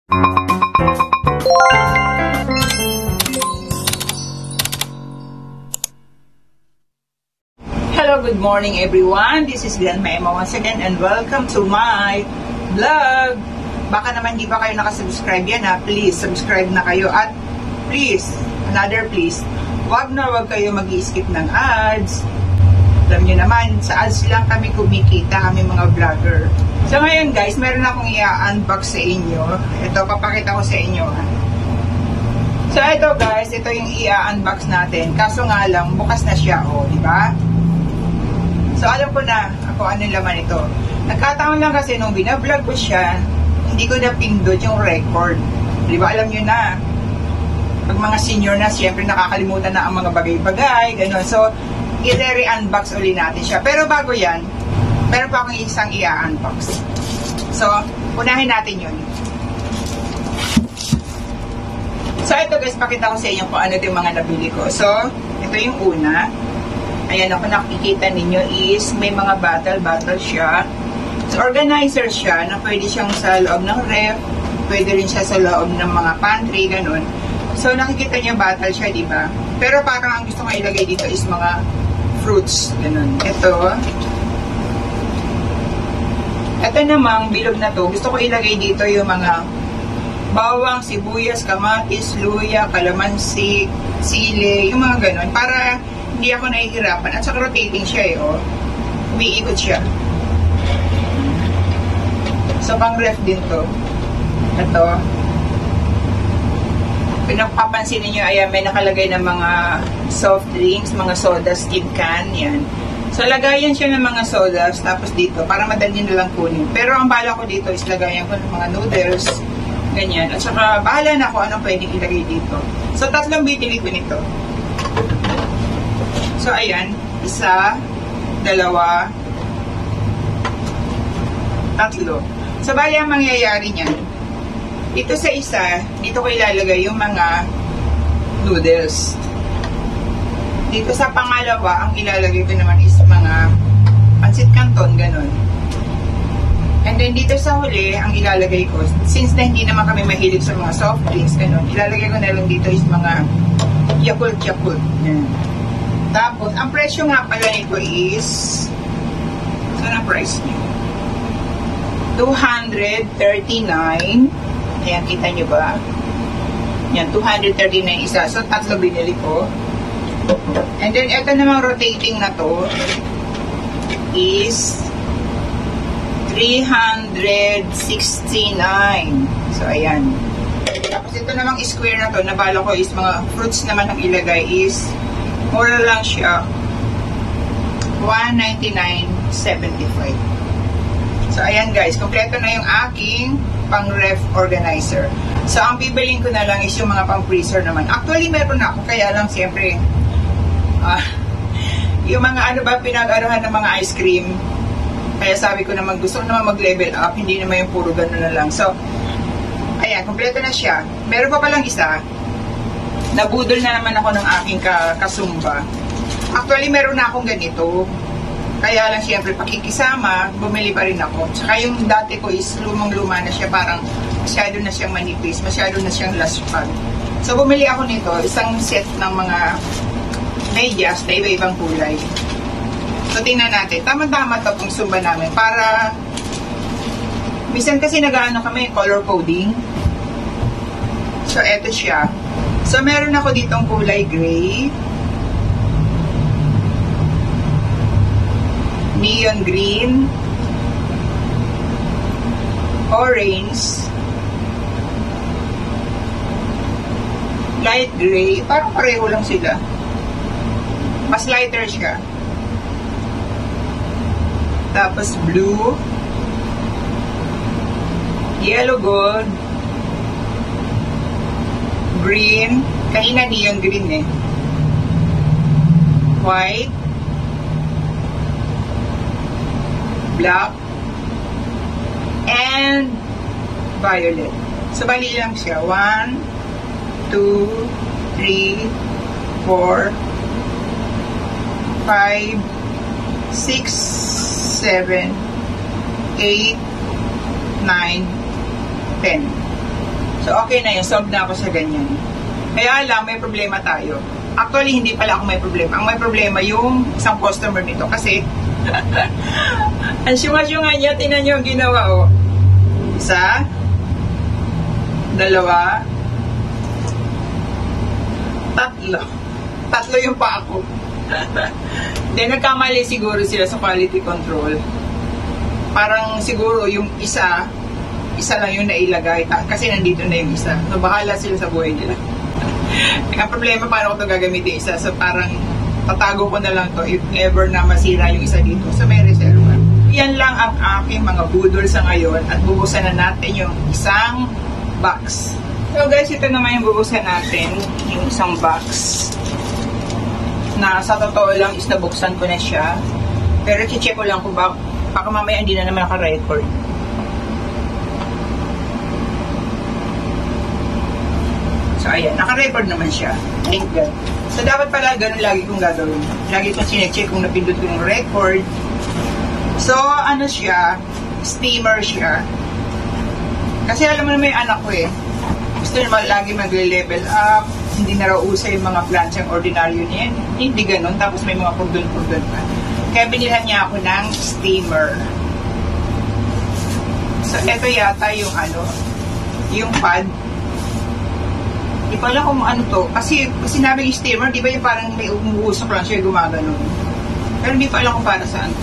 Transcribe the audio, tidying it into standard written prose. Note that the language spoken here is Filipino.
Hello, good morning everyone. This is Glenn Maema once again and welcome to my vlog. Baka naman di pa kayo nakasubscribe yan ha. Please, subscribe na kayo. At please, another please, wag kayo mag-i-skip ng ads. Alam nyo naman, sa ads lang kami kumikita, kami mga vlogger. So ngayon guys, meron akong i-unbox sa inyo. Ito, papakita ko sa inyo ha. So ito guys, ito yung i-unbox natin. Kaso nga lang, bukas na siya di ba? So alam ko na ako ano laman ito. Nagkataon lang kasi nung binablog ko siya, hindi ko na pindot yung record. Di ba alam nyo na, pag mga senior na, siyempre nakakalimutan na ang mga bagay-bagay, gano'n. So, i-re-unbox ulit natin siya. Pero bago yan, meron pa akong isang i-unbox. So, unahin natin yun. So, ito guys, pakita ko sa inyo kung ano yung mga nabili ko. So, ito yung una. Ayan, ako nakikita ninyo is may mga bottle siya. So, organizer siya na pwede siyang sa loob ng ref, pwede rin siya sa loob ng mga pantry, ganun. So, nakikita niyo bottle siya, di ba? Pero parang ang gusto ko ilagay dito is mga fruits, ganun. Ito namang bilog na to, gusto ko ilagay dito yung mga bawang, sibuyas, kamatis, luya, kalamansi, sili, yung mga ganun. Para hindi ako nahihirapan. At saka rotating siya umiikot siya. So, pang ref din to. Ito. Pinagpapansin ninyo, ayan, may nakalagay ng mga soft drinks, mga soda, steam can, yan. So, lagayan siya ng mga sodas, tapos dito, para madali na lang kunin. Pero ang bala ko dito is lagayan ko ng mga noodles, ganyan. At saka, bahala na kung anong pwedeng ilagay dito. So, tatlong bitili ko nito. So, ayan, isa, dalawa, tatlo. So, bali ang mangyayari niyan, dito sa isa, dito ko ilalagay yung mga noodles. Dito sa pangalawa, ang ilalagay ko naman is mga pancit canton, ganun. And then dito sa huli, ang ilalagay ko, since na hindi naman kami mahilig sa mga soft drinks, ganun, ilalagay ko na lang dito is mga Yakult. Yan. Tapos, ang presyo nga pala nito is, saan ang price niyo? 239. Ayan, kita nyo ba? Yan, 239 isa. So, tatlo binili ko. And then, ito namang rotating na to is 369. So, ayan. Tapos, ito namang square na to, nabala ko is mga fruits naman ang ilagay is mura lang siya. 199.75. So, ayan guys, kompleto na yung aking pang-ref organizer. So, ang bibilin ko na lang is yung mga pang-freezer naman. Actually, meron na ako, kaya lang siyempre, yung mga ano ba, pinag-aruhan ng mga ice cream. Kaya sabi ko naman, gusto ko naman mag-level up, hindi naman yung puro gano'n na lang. So, ayan, kompleto na siya. Meron pa palang isa, nabudol na naman ako ng aking kasumba. Actually, meron na akong ganito. Kaya lang siyempre pakikisama, bumili pa rin ako. Tsaka yung dati ko is lumang-luma na siya, parang masyado na siyang manipis, masyado na siyang lasukan. So bumili ako nito, isang set ng mga medyas na iba-ibang kulay. So tingnan natin, tama-tama ito pong sumba namin para minsan kasi nag-ano kami, color coding. So eto siya. So meron ako ditong kulay gray, neon green, orange, light gray, parang pareho lang sila. Mas lighter siya. Tapos blue, yellow gold, green, kanina neon green white, black, and violet. So, bali lang siya. 1, 2, 3, 4, 5, 6, 7, 8, 9, 10. So, okay na yun. Solve na ako sa ganyan. Kaya lang, may problema tayo. Actually, hindi pala ako may problema. Ang may problema yung isang customer nito. Kasi, ang syunga-syunga niya, tinan niyo ang ginawa, oh. Isa, dalawa, tatlo yung pa ako. Then, nagkamali siguro sila sa quality control. Parang siguro yung isa lang yung nailagay. Kasi nandito na yung isa. So, bahala sila sa buhay nila. Ang problema, paano ko ito gagamitin isa? So, parang tatago ko na lang to if ever na masira yung isa dito. So, may reserva. Yan lang ang aking mga budol sa ngayon. At bubusan na natin yung isang box. So, guys, ito naman yung bubusan natin. Yung isang box. Na sa totoo lang is nabuksan ko na siya. Pero check ko lang kung baka mamaya hindi na naman naka-record. So, ayan. Naka-record naman siya. Thank God. So, dapat pala ganun lagi kong gagawin. Lagi kong sinecheck kung napindot ko yung record. So, ano siya? Steamer siya. Kasi alam mo naman yung anak ko eh. Gusto naman lagi mag-level up. Hindi na raw usa yung mga planchang ordinaryo niya. Hindi ganun. Tapos may mga purdon-purdon pa. Kaya binilhan niya ako ng steamer. So, eto yata yung yung pad. Di ko alam kung ano to. Kasi sinabi yung steamer, di ba yung parang may umuusok lang siya gumagano. Pero di ko alam kung para saan.